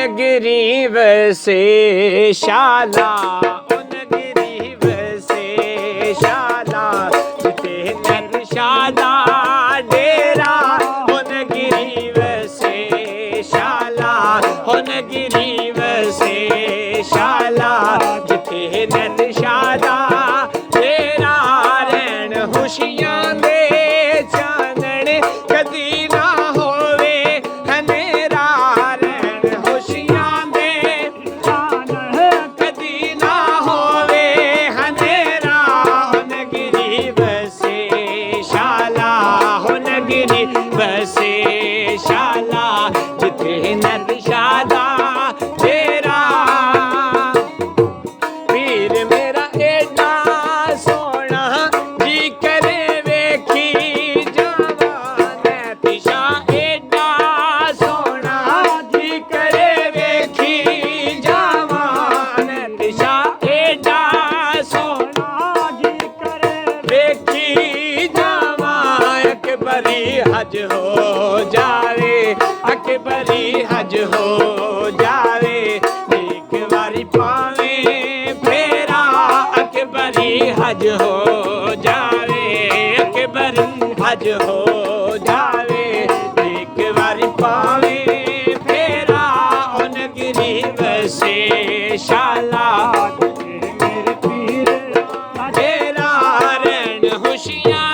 गरीब से शाला उन गरीब से शाला जिते नर शाला डेरा उन गरीब से शाला उन गरीब से शाला जिते नर शाला डेरा रैन खुशियां दे चानण कदी ना होवे हनेरा बसे शाला जिथे नर शाला तेरा पीर मेरा एडा सोना जी करे वेखी जावा नैतिशा एडा सोना जी करे वेखी जावा नैतिशा एडा सोना जी करे वेखी जावा अकबरी हज हो जावे अकबरी हज हो जावे एक बारी पावे फेरा अकबरी हज हो जावे अकबरी हज हो जावे एक बारी पावे फेरा उन गरीब से शाला मेरे पीर तेरा रैन खुशियां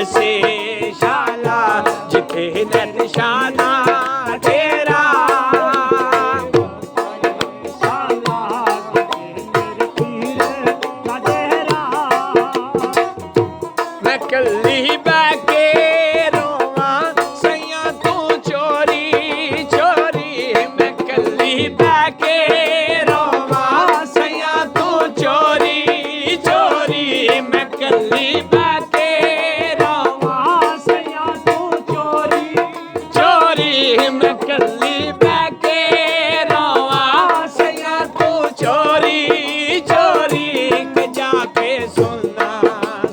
से शाला जिथे नर शाला तेरा मैं कल्ली बैके रोवा सैया तू चोरी चोरी मैं कल्ली बैके रोवा सैया तू चोरी चोरी मैं कल्ली बैके मैं कल्ली बैके रोवा सैया तू चोरी चोरी के जाके सुनना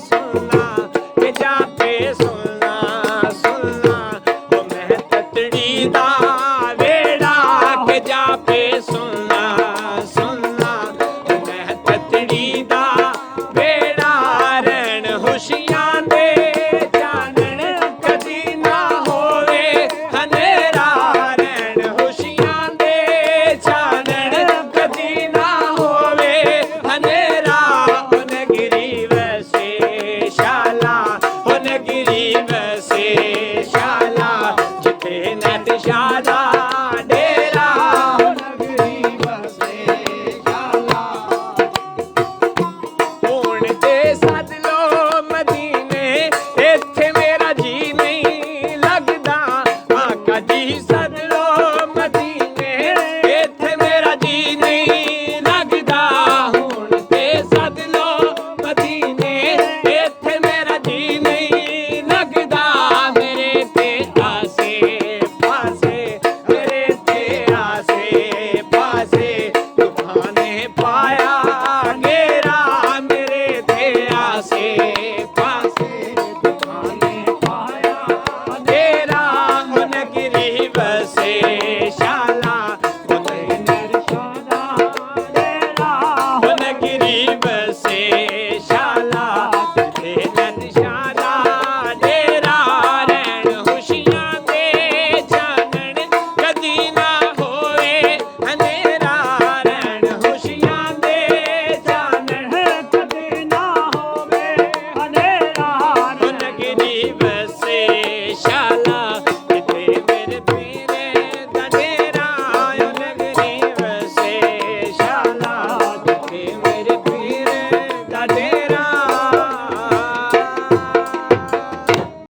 सुनना के जाके सुनना सुनना वो मैं ततड़ी दा वेड़ा के जाके सुनना सुनना वो मैं ततड़ी दा वेड़ा रैन खुशियां दे सद